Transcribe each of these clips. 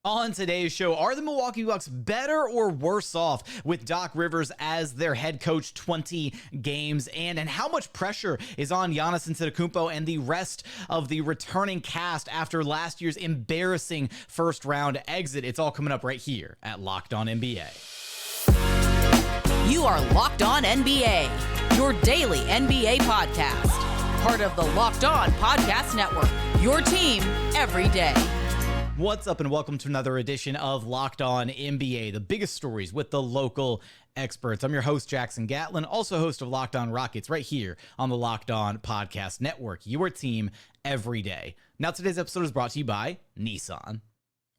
On today's show, are the Milwaukee Bucks better or worse off with Doc Rivers as their head coach 20 games in? And how much pressure is on Giannis Antetokounmpo and the rest of the returning cast after last year's embarrassing first round exit? It's all coming up right here at Locked On NBA. You are Locked On NBA, your daily NBA podcast. Part of the Locked On Podcast Network, your team every day. What's up and welcome to another edition of Locked On NBA, the biggest stories with the local experts. I'm your host, Jackson Gatlin, also host of Locked On Rockets right here on the Locked On Podcast Network, your team every day. Now, today's episode is brought to you by Nissan.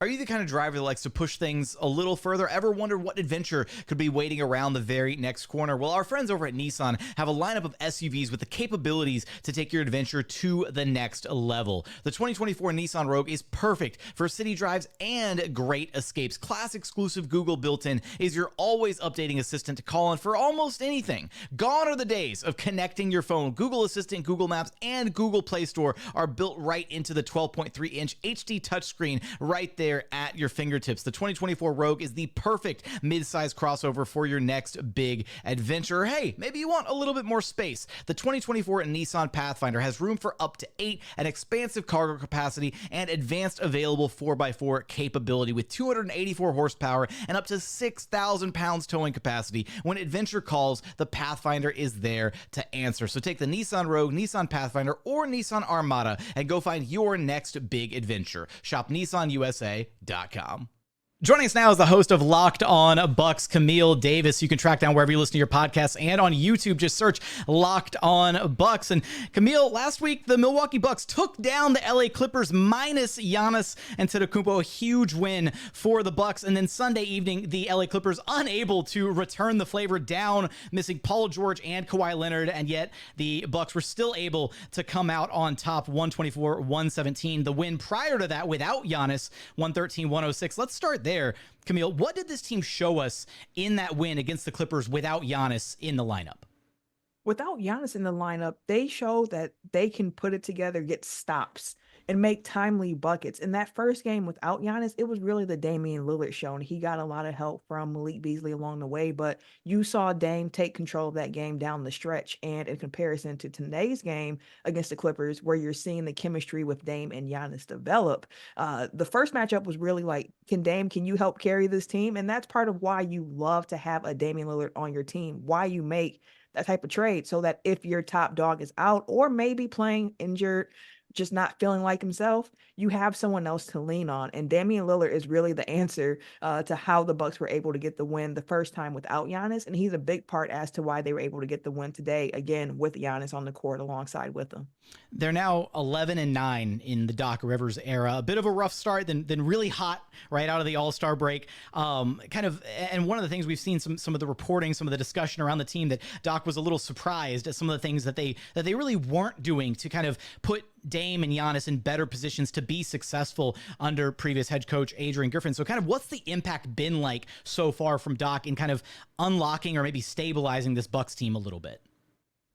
Are you the kind of driver that likes to push things a little further? Ever wondered what adventure could be waiting around the very next corner? Well, our friends over at Nissan have a lineup of SUVs with the capabilities to take your adventure to the next level. The 2024 Nissan Rogue is perfect for city drives and great escapes. Class exclusive Google built-in is your always updating assistant to call on for almost anything. Gone are the days of connecting your phone. Google Assistant, Google Maps, and Google Play Store are built right into the 12.3-inch HD touchscreen right there at your fingertips. The 2024 Rogue is the perfect mid-size crossover for your next big adventure. Hey, maybe you want a little bit more space. The 2024 Nissan Pathfinder has room for up to 8, an expansive cargo capacity, and advanced available 4x4 capability with 284 horsepower and up to 6,000 pounds towing capacity. When adventure calls, the Pathfinder is there to answer. So take the Nissan Rogue, Nissan Pathfinder, or Nissan Armada and go find your next big adventure. Shop NissanUSA.com. Joining us now is the host of Locked On Bucks, Camille Davis. You can track down wherever you listen to your podcasts and on YouTube. Just search Locked On Bucks. And Camille, last week, the Milwaukee Bucks took down the LA Clippers minus Giannis Antetokounmpo, a huge win for the Bucks. And then Sunday evening, the LA Clippers unable to return the flavor down, missing Paul George and Kawhi Leonard. And yet the Bucks were still able to come out on top 124-117. The win prior to that without Giannis, 113-106. Let's start there. Camille, what did this team show us in that win against the Clippers without Giannis in the lineup? Without Giannis in the lineup, they show that they can put it together, get stops, and make timely buckets. In that first game without Giannis, it was really the Damian Lillard show, and he got a lot of help from Malik Beasley along the way, but you saw Dame take control of that game down the stretch, and in comparison to today's game against the Clippers, where you're seeing the chemistry with Dame and Giannis develop, the first matchup was really like, can you help carry this team? And that's part of why you love to have a Damian Lillard on your team, why you make that type of trade, so that if your top dog is out or maybe playing injured, just not feeling like himself, you have someone else to lean on. And Damian Lillard is really the answer to how the Bucks were able to get the win the first time without Giannis. And he's a big part as to why they were able to get the win today, again, with Giannis on the court alongside with him. They're now 11-9 in the Doc Rivers era. A bit of a rough start, then really hot right out of the All-Star break. And one of the things we've seen some of the reporting, some of the discussion around the team, that Doc was a little surprised at some of the things that they really weren't doing to kind of put Dame and Giannis in better positions to be successful under previous head coach Adrian Griffin. So kind of what's the impact been like so far from Doc in kind of unlocking or maybe stabilizing this Bucks team a little bit?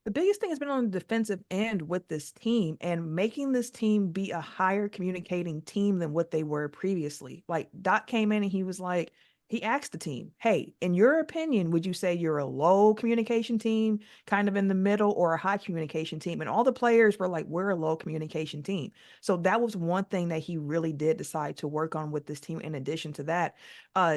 The biggest thing has been on the defensive end with this team and making this team be a higher communicating team than what they were previously. Like Doc came in and he was like, he asked the team, hey, in your opinion, would you say you're a low communication team, kind of in the middle, or a high communication team? And all the players were like, we're a low communication team. So that was one thing that he really did decide to work on with this team. In addition to that,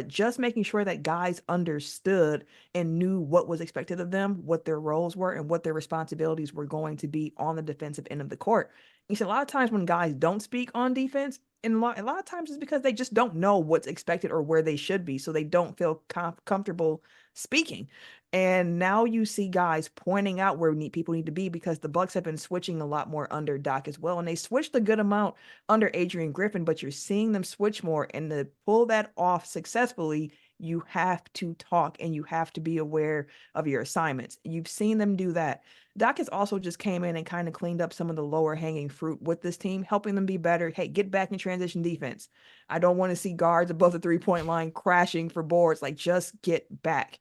just making sure that guys understood and knew what was expected of them, what their roles were, and what their responsibilities were going to be on the defensive end of the court. You see, a lot of times when guys don't speak on defense, and a lot of times it's because they just don't know what's expected or where they should be, so they don't feel comfortable speaking. And now you see guys pointing out where people need to be, because the Bucks have been switching a lot more under Doc as well, and they switched a good amount under Adrian Griffin, but you're seeing them switch more, and to pull that off successfully, you have to talk and you have to be aware of your assignments. You've seen them do that. Doc has also just came in and kind of cleaned up some of the lower hanging fruit with this team, helping them be better. Hey, get back in transition. transition defense. I don't want to see guards above the 3-point line crashing for boards. Like, just get back.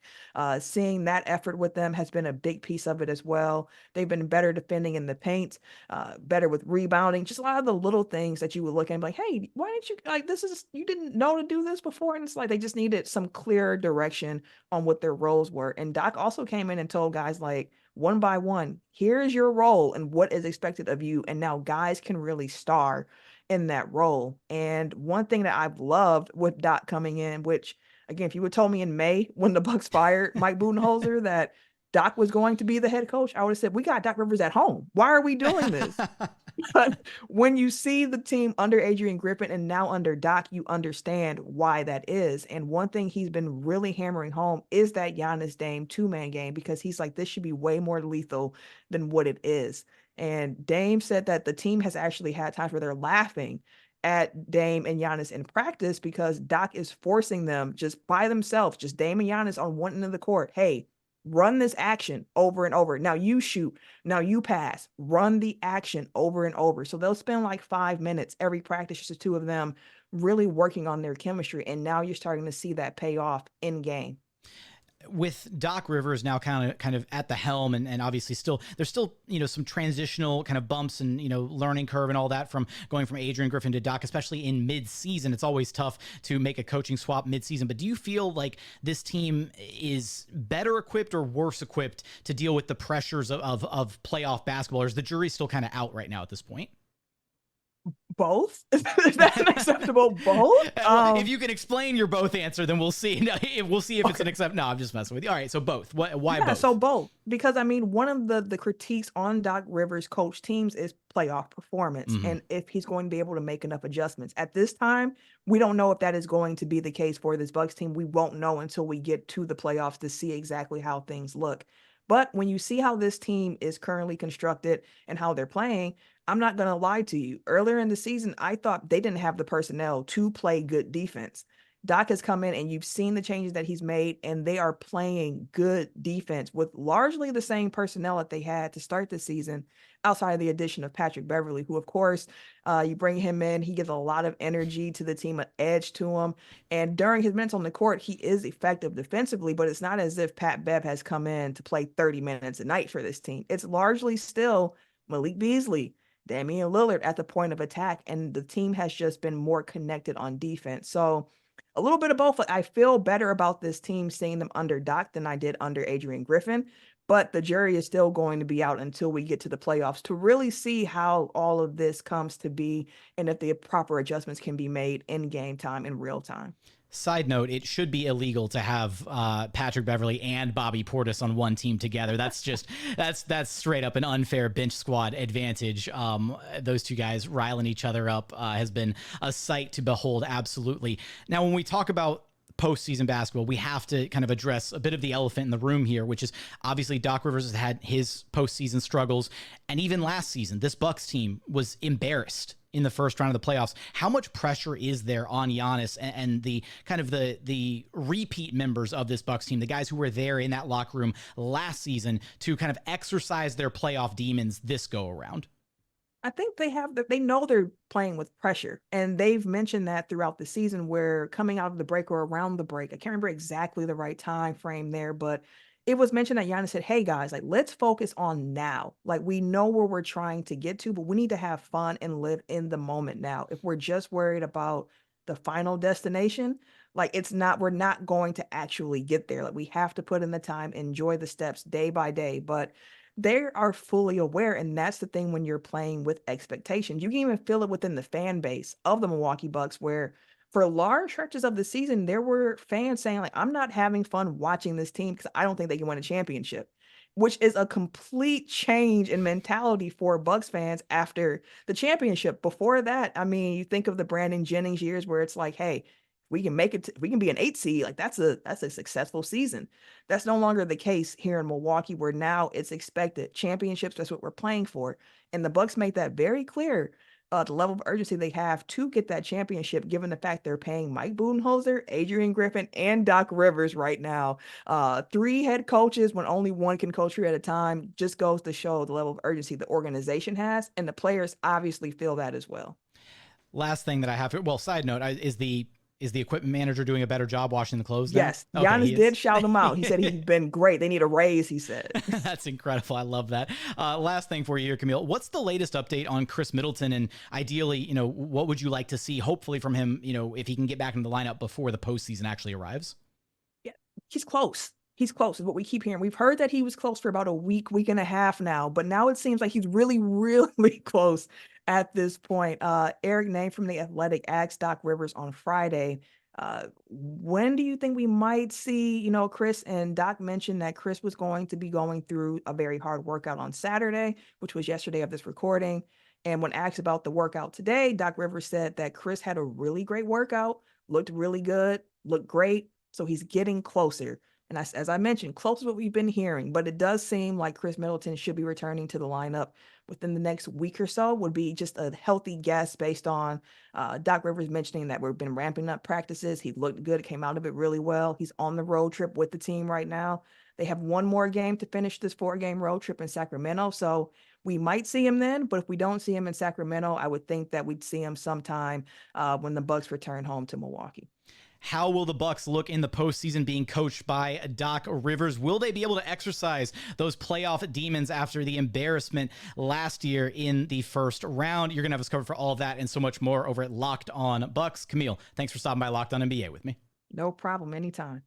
Seeing that effort with them has been a big piece of it as well. They've been better defending in the paint, better with rebounding, just a lot of the little things that you would look at and be like, hey, why didn't you, like, you didn't know to do this before? And it's like, they just needed some clearer direction on what their roles were. And Doc also came in and told guys, like, one by one, here's your role and what is expected of you. And now guys can really star in that role. And one thing that I've loved with Doc coming in, which again, if you would told me in May when the Bucks fired Mike Budenholzer that Doc was going to be the head coach, I would have said, we got Doc Rivers at home. Why are we doing this? But when you see the team under Adrian Griffin and now under Doc, you understand why that is. And one thing he's been really hammering home is that Giannis Dame 2-man game, because he's like, this should be way more lethal than what it is. And Dame said that the team has actually had times where they're laughing at Dame and Giannis in practice because Doc is forcing them just by themselves, just Dame and Giannis on one end of the court. Hey, run this action over and over. Now you shoot. Now you pass. Run the action over and over. So they'll spend like 5 minutes every practice, just the two of them really working on their chemistry. And now you're starting to see that pay off in game. With Doc Rivers now kind of at the helm, and obviously there's still, some transitional kind of bumps and, learning curve and all that from going from Adrian Griffin to Doc, especially in mid-season. It's always tough to make a coaching swap mid-season, but do you feel like this team is better equipped or worse equipped to deal with the pressures of playoff basketball, or is the jury still kind of out right now at this point? Both? Is that an acceptable both? If you can explain your both answer, then we'll see. We'll see if it's an accept. No, I'm just messing with you. All right, so both. Why both? So both. Because, one of the critiques on Doc Rivers' coach teams is playoff performance, and if he's going to be able to make enough adjustments. At this time, we don't know if that is going to be the case for this Bucks team. We won't know until we get to the playoffs to see exactly how things look. But when you see how this team is currently constructed and how they're playing, I'm not going to lie to you. Earlier in the season, I thought they didn't have the personnel to play good defense. Doc has come in and you've seen the changes that he's made, and they are playing good defense with largely the same personnel that they had to start the season, outside of the addition of Patrick Beverley, who, of course, you bring him in, he gives a lot of energy to the team, an edge to him. And during his minutes on the court, he is effective defensively, but it's not as if Pat Bev has come in to play 30 minutes a night for this team. It's largely still Malik Beasley, Damian Lillard at the point of attack, and the team has just been more connected on defense. So a little bit of both. I feel better about this team seeing them under Doc than I did under Adrian Griffin, but the jury is still going to be out until we get to the playoffs to really see how all of this comes to be and if the proper adjustments can be made in game time, in real time. Side note, it should be illegal to have Patrick Beverley and Bobby Portis on one team together. That's just that's straight up an unfair bench squad advantage. Those two guys riling each other up has been a sight to behold, absolutely. Now, when we talk about postseason basketball, we have to kind of address a bit of the elephant in the room here, which is obviously Doc Rivers has had his postseason struggles. And even last season, this Bucks team was embarrassed in the first round of the playoffs. How much pressure is there on Giannis and the kind of the repeat members of this Bucks team, the guys who were there in that locker room last season, to kind of exercise their playoff demons this go around? I think they know they're playing with pressure, and they've mentioned that throughout the season, where coming out of the break or around the break, I can't remember exactly the right time frame there, but it was mentioned that Giannis said, hey guys, like, let's focus on now. Like, we know where we're trying to get to, but we need to have fun and live in the moment now. If we're just worried about the final destination, like, we're not going to actually get there. Like, we have to put in the time, enjoy the steps day by day, but they are fully aware. And that's the thing when you're playing with expectations. You can even feel it within the fan base of the Milwaukee Bucks, where for large stretches of the season, there were fans saying, like, I'm not having fun watching this team because I don't think they can win a championship, which is a complete change in mentality for Bucks fans after the championship. Before that, you think of the Brandon Jennings years where it's like, hey, we can make it, we can be an 8 seed. Like, that's a successful season. That's no longer the case here in Milwaukee, where now it's expected championships. That's what we're playing for. And the Bucks make that very clear. The level of urgency they have to get that championship, given the fact they're paying Mike Budenholzer, Adrian Griffin, and Doc Rivers right now. 3 head coaches when only one can coach you at a time just goes to show the level of urgency the organization has, and the players obviously feel that as well. Last thing that I have, well, side note, is the equipment manager doing a better job washing the clothes now? Yes, Okay, Giannis did shout him out. He said he's been great. They need a raise, he said. That's incredible. I love that. Last thing for you here, Camille. What's the latest update on Khris Middleton? And ideally, what would you like to see, hopefully, from him, if he can get back into the lineup before the postseason actually arrives? Yeah, he's close. He's close is what we keep hearing. We've heard that he was close for about a week and a half now, but now it seems like he's really, really close at this point. Eric Name from The Athletic asked Doc Rivers on Friday, when do you think we might see, Khris? And Doc mentioned that Khris was going to be going through a very hard workout on Saturday, which was yesterday of this recording. And when asked about the workout today, Doc Rivers said that Khris had a really great workout, looked really good, looked great. So he's getting closer. And as I mentioned, close to what we've been hearing, but it does seem like Khris Middleton should be returning to the lineup within the next week or so. Would be just a healthy guess based on Doc Rivers mentioning that we've been ramping up practices. He looked good, came out of it really well. He's on the road trip with the team right now. They have one more game to finish this 4-game road trip in Sacramento. So we might see him then, but if we don't see him in Sacramento, I would think that we'd see him sometime when the Bucks return home to Milwaukee. How will the Bucks look in the postseason being coached by Doc Rivers? Will they be able to exercise those playoff demons after the embarrassment last year in the first round? You're going to have us covered for all of that and so much more over at Locked On Bucks. Camille, thanks for stopping by Locked On NBA with me. No problem. Anytime.